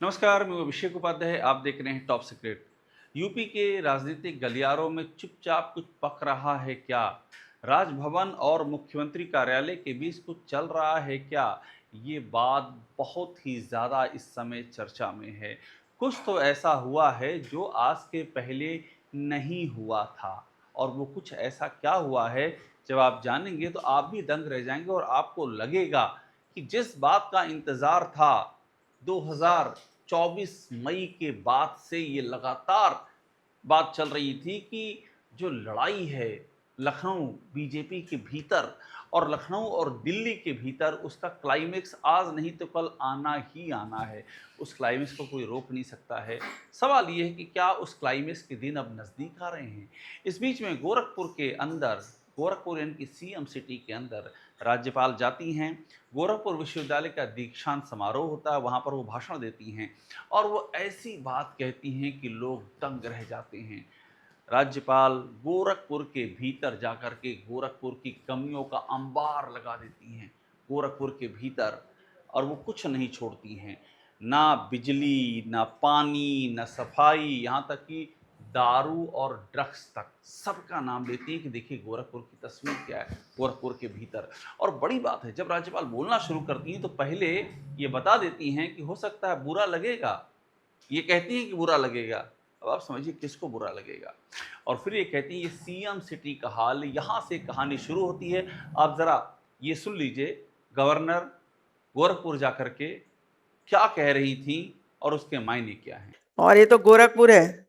नमस्कार, मैं अभिषेक उपाध्याय। आप देख रहे हैं टॉप सीक्रेट। यूपी के राजनीतिक गलियारों में चुपचाप कुछ पक रहा है क्या? राजभवन और मुख्यमंत्री कार्यालय के बीच कुछ चल रहा है क्या? ये बात बहुत ही ज़्यादा इस समय चर्चा में है। कुछ तो ऐसा हुआ है जो आज के पहले नहीं हुआ था, और वो कुछ ऐसा क्या हुआ है, जब आप जानेंगे तो आप भी दंग रह जाएंगे और आपको लगेगा कि जिस बात का इंतज़ार था 2024 मई के बाद से, ये लगातार बात चल रही थी कि जो लड़ाई है लखनऊ बीजेपी के भीतर और लखनऊ और दिल्ली के भीतर, उसका क्लाइमेक्स आज नहीं तो कल आना ही आना है। उस क्लाइमेक्स को कोई रोक नहीं सकता है। सवाल ये है कि क्या उस क्लाइमेक्स के दिन अब नज़दीक आ रहे हैं? इस बीच में गोरखपुर के अंदर, गोरखपुर यानी कि सीएम सिटी के अंदर राज्यपाल जाती हैं। गोरखपुर विश्वविद्यालय का दीक्षांत समारोह होता है, वहाँ पर वो भाषण देती हैं और वो ऐसी बात कहती हैं कि लोग दंग रह जाते हैं। राज्यपाल गोरखपुर के भीतर जाकर के गोरखपुर की कमियों का अंबार लगा देती हैं, गोरखपुर के भीतर, और वो कुछ नहीं छोड़ती हैं। ना बिजली, ना पानी, ना सफाई, यहाँ तक कि दारू और ड्रग्स तक, सबका नाम लेती हैं कि देखिए गोरखपुर की तस्वीर क्या है गोरखपुर के भीतर। और बड़ी बात है, जब राज्यपाल बोलना शुरू करती हैं तो पहले ये बता देती हैं कि हो सकता है बुरा लगेगा। ये कहती हैं कि बुरा लगेगा। अब आप समझिए किसको बुरा लगेगा। और फिर ये कहती हैं ये सीएम सिटी का हाल, यहाँ से कहानी शुरू होती है। आप ज़रा ये सुन लीजिए, गवर्नर गोरखपुर जाकर के क्या कह रही थी और उसके मायने क्या हैं। और ये तो गोरखपुर है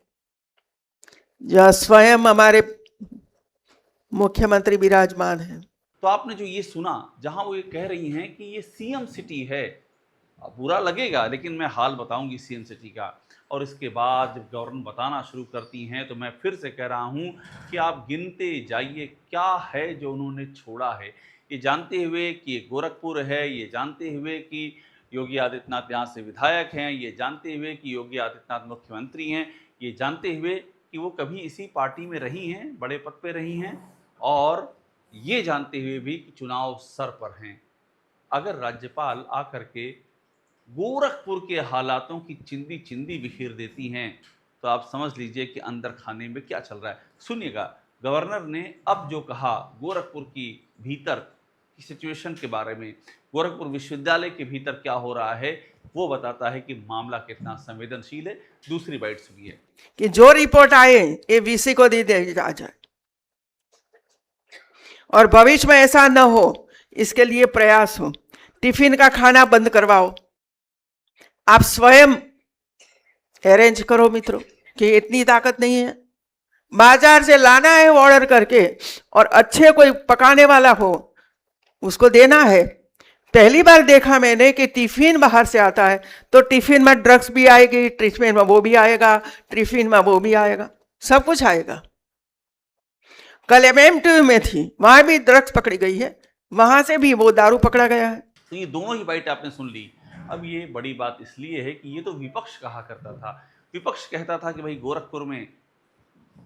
जहाँ स्वयं हमारे मुख्यमंत्री विराजमान हैं। तो आपने जो ये सुना, जहाँ वो ये कह रही हैं कि ये सीएम सिटी है, अब बुरा लगेगा लेकिन मैं हाल बताऊंगी सीएम सिटी का। और इसके बाद जब गवर्नर बताना शुरू करती हैं तो मैं फिर से कह रहा हूँ कि आप गिनते जाइए क्या है जो उन्होंने छोड़ा है। ये जानते हुए कि ये गोरखपुर है, ये जानते हुए कि योगी आदित्यनाथ यहाँ से विधायक हैं, ये जानते हुए कि योगी आदित्यनाथ मुख्यमंत्री हैं, ये जानते हुए कि वो कभी इसी पार्टी में रही हैं, बड़े पद पे रही हैं, और ये जानते हुए भी कि चुनाव सर पर हैं। अगर राज्यपाल आकर के गोरखपुर के हालातों की चिंदी चिंदी बिखेर देती हैं तो आप समझ लीजिए कि अंदर खाने में क्या चल रहा है। सुनिएगा गवर्नर ने अब जो कहा गोरखपुर की भीतर की सिचुएशन के बारे में, गोरखपुर विश्वविद्यालय के भीतर क्या हो रहा है, वो बताता है कि मामला कितना संवेदनशील है। दूसरी बाइट सुनिए। कि जो रिपोर्ट आए ये वीसी को दे दिया जाए और भविष्य में ऐसा न हो इसके लिए प्रयास हो। टिफिन का खाना बंद करवाओ, आप स्वयं अरेंज करो मित्रों, कि इतनी ताकत नहीं है। बाजार से लाना है ऑर्डर करके, और अच्छे कोई पकाने वाला हो उसको देना है। पहली बार देखा मैंने कि टिफिन बाहर से आता है तो टिफिन में ड्रग्स भी आएगी, टिफिन में वो भी आएगा, टिफिन में वो भी आएगा, सब कुछ आएगा। कल एमएमटीयू में थी, वहां भी ड्रग्स पकड़ी गई है, वहां से भी वो दारू पकड़ा गया है। तो ये दोनों ही बाइट आपने सुन ली। अब ये बड़ी बात इसलिए है कि ये तो विपक्ष कहा करता था। विपक्ष कहता था कि भाई गोरखपुर में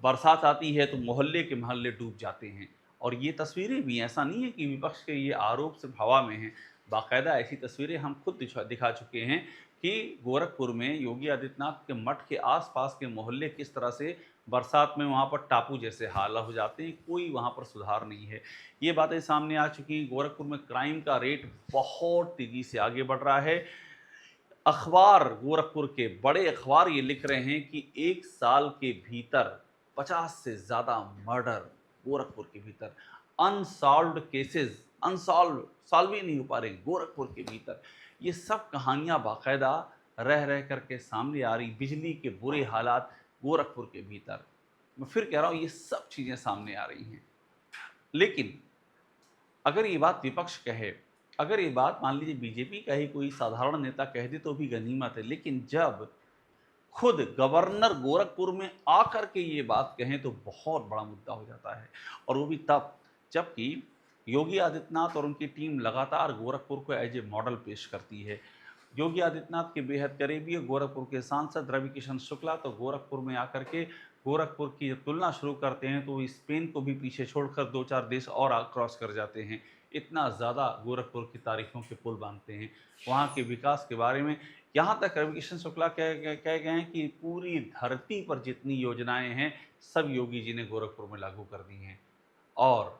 बरसात आती है तो मोहल्ले के मोहल्ले डूब जाते हैं, और ये तस्वीरें भी, ऐसा नहीं है कि विपक्ष के ये आरोप सिर्फ हवा में हैं। बाकायदा ऐसी तस्वीरें हम खुद दिखा चुके हैं कि गोरखपुर में योगी आदित्यनाथ के मठ के आसपास के मोहल्ले किस तरह से बरसात में वहाँ पर टापू जैसे हाल हो जाते हैं, कोई वहाँ पर सुधार नहीं है। ये बातें सामने आ चुकी हैं। गोरखपुर में क्राइम का रेट बहुत तेज़ी से आगे बढ़ रहा है। अखबार, गोरखपुर के बड़े अखबार ये लिख रहे हैं कि एक साल के भीतर 50 से ज़्यादा मर्डर गोरखपुर के भीतर, अनसॉल्व्ड केसेस, सॉल्व ही नहीं हो पा रहे गोरखपुर के भीतर। ये सब कहानियाँ बाकायदा रह रह करके सामने आ रही। बिजली के बुरे हालात गोरखपुर के भीतर, मैं फिर कह रहा हूँ ये सब चीज़ें सामने आ रही हैं। लेकिन अगर ये बात विपक्ष कहे, अगर ये बात मान लीजिए बीजेपी का ही कोई साधारण नेता कह दे तो भी गनीमत है, लेकिन जब खुद गवर्नर गोरखपुर में आकर के ये बात कहें तो बहुत बड़ा मुद्दा हो जाता है। और वो भी तब जबकि योगी आदित्यनाथ और उनकी टीम लगातार गोरखपुर को एज ए मॉडल पेश करती है। योगी आदित्यनाथ के बेहद करीबी गोरखपुर के सांसद रवि किशन शुक्ला तो गोरखपुर में आकर के गोरखपुर की जब तुलना शुरू करते हैं तो स्पेन को भी पीछे छोड़कर 2-4 देश और क्रॉस कर जाते हैं। इतना ज़्यादा गोरखपुर की तारीखों के पुल बांधते हैं, वहाँ के विकास के बारे में यहाँ तक रविकिशन शुक्ला कह गए हैं कि पूरी धरती पर जितनी योजनाएं हैं सब योगी जी ने गोरखपुर में लागू कर दी हैं। और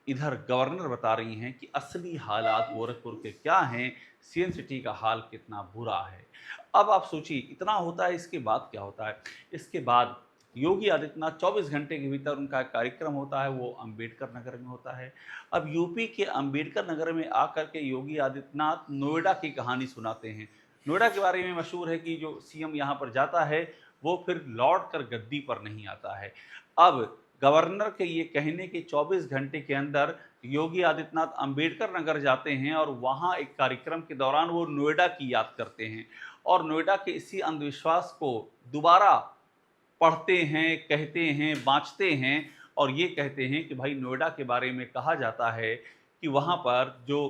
इधर गवर्नर बता रही हैं कि असली हालात गोरखपुर के क्या हैं, सीएम सिटी का हाल कितना बुरा है। अब आप सोचिए, इतना होता है, इसके बाद क्या होता है? इसके बाद योगी आदित्यनाथ 24 घंटे के भीतर उनका कार्यक्रम होता है, वो अंबेडकर नगर में होता है। अब यूपी के अंबेडकर नगर में आकर के योगी आदित्यनाथ नोएडा की कहानी सुनाते हैं। नोएडा के बारे में मशहूर है कि जो सीएम यहाँ पर जाता है वो फिर लौट कर गद्दी पर नहीं आता है। अब गवर्नर के ये कहने के 24 घंटे के अंदर योगी आदित्यनाथ अंबेडकर नगर जाते हैं और वहाँ एक कार्यक्रम के दौरान वो नोएडा की याद करते हैं और नोएडा के इसी अंधविश्वास को दोबारा पढ़ते हैं, कहते हैं, बाँचते हैं और ये कहते हैं कि भाई नोएडा के बारे में कहा जाता है कि वहाँ पर जो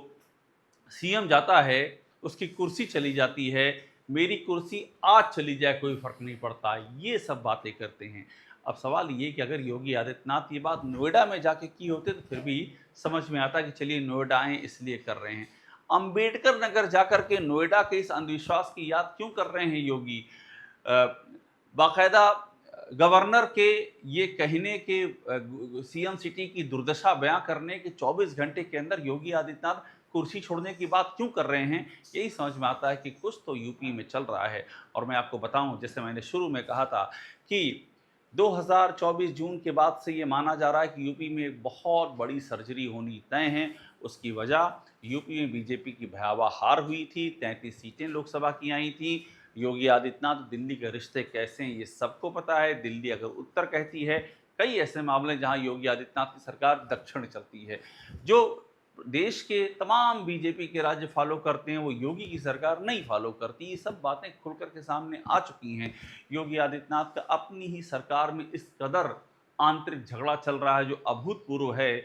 सीएम जाता है उसकी कुर्सी चली जाती है, मेरी कुर्सी आज चली जाए कोई फर्क नहीं पड़ता, ये सब बातें करते हैं। अब सवाल ये कि अगर योगी आदित्यनाथ ये बात नोएडा में जाके की होते तो फिर भी समझ में आता कि चलिए नोएडा आए इसलिए कर रहे हैं। अंबेडकर नगर जाकर के नोएडा के इस अंधविश्वास की याद क्यों कर रहे हैं योगी? बाकायदा गवर्नर के ये कहने के सीएम सिटी की दुर्दशा बयां करने के 24 घंटे के अंदर योगी आदित्यनाथ कुर्सी छोड़ने की बात क्यों कर रहे हैं? यही समझ में आता है कि कुछ तो यूपी में चल रहा है। और मैं आपको बताऊं, जैसे मैंने शुरू में कहा था कि 2024 जून के बाद से ये माना जा रहा है कि यूपी में एक बहुत बड़ी सर्जरी होनी तय है। उसकी वजह यूपी में बीजेपी की भयावह हार हुई थी, 33 सीटें लोकसभा की आई थी। योगी आदित्यनाथ दिल्ली के रिश्ते कैसे हैं ये सबको पता है। दिल्ली अगर उत्तर कहती है, कई ऐसे मामले जहां योगी आदित्यनाथ की सरकार दक्षिण चलती है। जो देश के तमाम बीजेपी के राज्य फॉलो करते हैं वो योगी की सरकार नहीं फॉलो करती। ये सब बातें खुलकर के सामने आ चुकी हैं। योगी आदित्यनाथ का अपनी ही सरकार में इस कदर आंतरिक झगड़ा चल रहा है जो अभूतपूर्व है।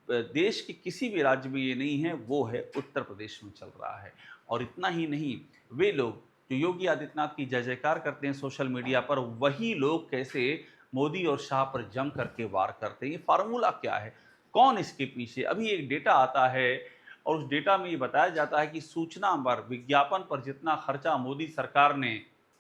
देश के किसी भी राज्य में ये नहीं है, वो है उत्तर प्रदेश में चल रहा है। और इतना ही नहीं, वे लोग जो योगी आदित्यनाथ की जय जयकार करते हैं सोशल मीडिया पर, वही लोग कैसे मोदी और शाह पर जम करके वार करते हैं। ये फार्मूला क्या है, कौन इसके पीछे? अभी एक डेटा आता है और उस डेटा में ये बताया जाता है कि सूचना पर, विज्ञापन पर जितना खर्चा मोदी सरकार ने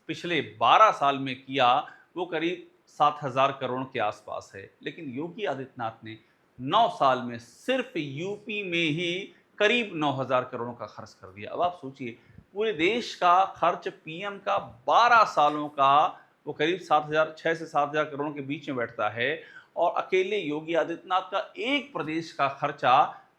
पिछले 12 साल में किया वो करीब 7,000 करोड़ के आसपास है। लेकिन योगी आदित्यनाथ ने 9 साल में सिर्फ यूपी में ही करीब 9,000 करोड़ का खर्च कर दिया। अब आप सोचिए, पूरे देश का खर्च पीएम का 12 सालों का वो करीब 6 से 7,000 करोड़ के बीच में बैठता है और अकेले योगी आदित्यनाथ का एक प्रदेश का खर्चा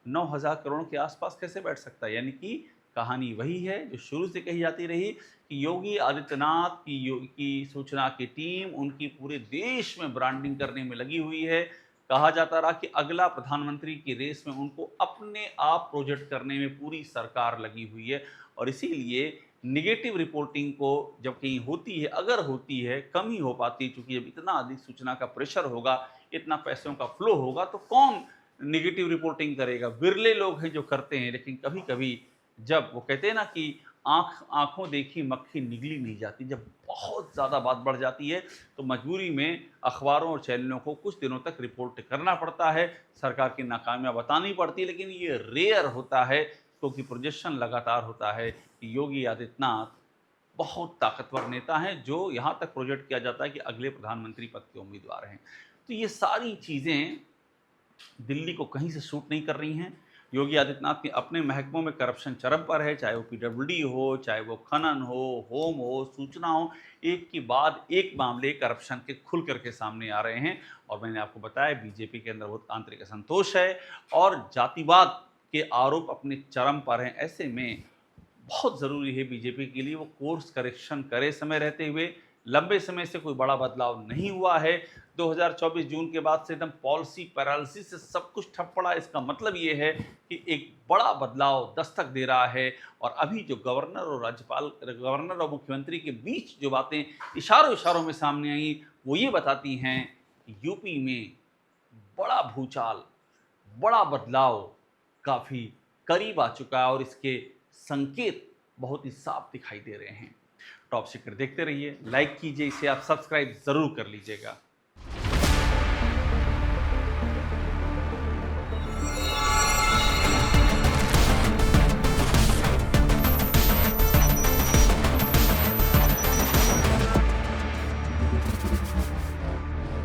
9,000 करोड़ के आसपास कैसे बैठ सकता है? यानी कि कहानी वही है जो शुरू से कही जाती रही कि योगी आदित्यनाथ की सूचना की टीम उनकी पूरे देश में ब्रांडिंग करने में लगी हुई है। कहा जाता रहा कि अगला प्रधानमंत्री की रेस में उनको अपने आप प्रोजेक्ट करने में पूरी सरकार लगी हुई है। और इसीलिए निगेटिव रिपोर्टिंग को जब कहीं होती है, अगर होती है, कम ही हो पाती है, क्योंकि जब इतना अधिक सूचना का प्रेशर होगा, इतना पैसों का फ्लो होगा, तो कौन निगेटिव रिपोर्टिंग करेगा? विरले लोग हैं जो करते हैं। लेकिन कभी कभी जब वो कहते हैं ना कि आंखों देखी मक्खी निगली नहीं जाती, जब बहुत ज़्यादा बात बढ़ जाती है तो मजबूरी में अखबारों और चैनलों को कुछ दिनों तक रिपोर्ट करना पड़ता है, सरकार की नाकामियाँ बतानी पड़ती है। लेकिन ये रेयर होता है क्योंकि प्रोजेक्शन लगातार होता है कि योगी आदित्यनाथ बहुत ताकतवर नेता हैं जो यहाँ तक प्रोजेक्ट किया जाता है कि अगले प्रधानमंत्री पद के उम्मीदवार हैं। तो ये सारी चीज़ें दिल्ली को कहीं से सूट नहीं कर रही हैं। योगी आदित्यनाथ के अपने महकमों में करप्शन चरम पर है, चाहे वो पीडब्ल्यूडी हो, चाहे वो खनन हो, होम हो, सूचना हो, एक के बाद एक मामले करप्शन के खुल करके सामने आ रहे हैं। और मैंने आपको बताया बीजेपी के अंदर बहुत आंतरिक असंतोष है और जातिवाद के आरोप अपने चरम पर हैं। ऐसे में बहुत ज़रूरी है बीजेपी के लिए वो कोर्स करेक्शन करे समय रहते हुए। लंबे समय से कोई बड़ा बदलाव नहीं हुआ है। 2024 जून के बाद से एकदम पॉलिसी पैरालिसिस से सब कुछ ठप पड़ा। इसका मतलब ये है कि एक बड़ा बदलाव दस्तक दे रहा है। और अभी जो गवर्नर और मुख्यमंत्री के बीच जो बातें इशारों में सामने आई, वो ये बताती हैं कि यूपी में बड़ा भूचाल, बड़ा बदलाव काफ़ी करीब आ चुका है और इसके संकेत बहुत ही साफ दिखाई दे रहे हैं। टॉप सीक्रेट देखते रहिए, लाइक कीजिए, इसे आप सब्सक्राइब ज़रूर कर लीजिएगा।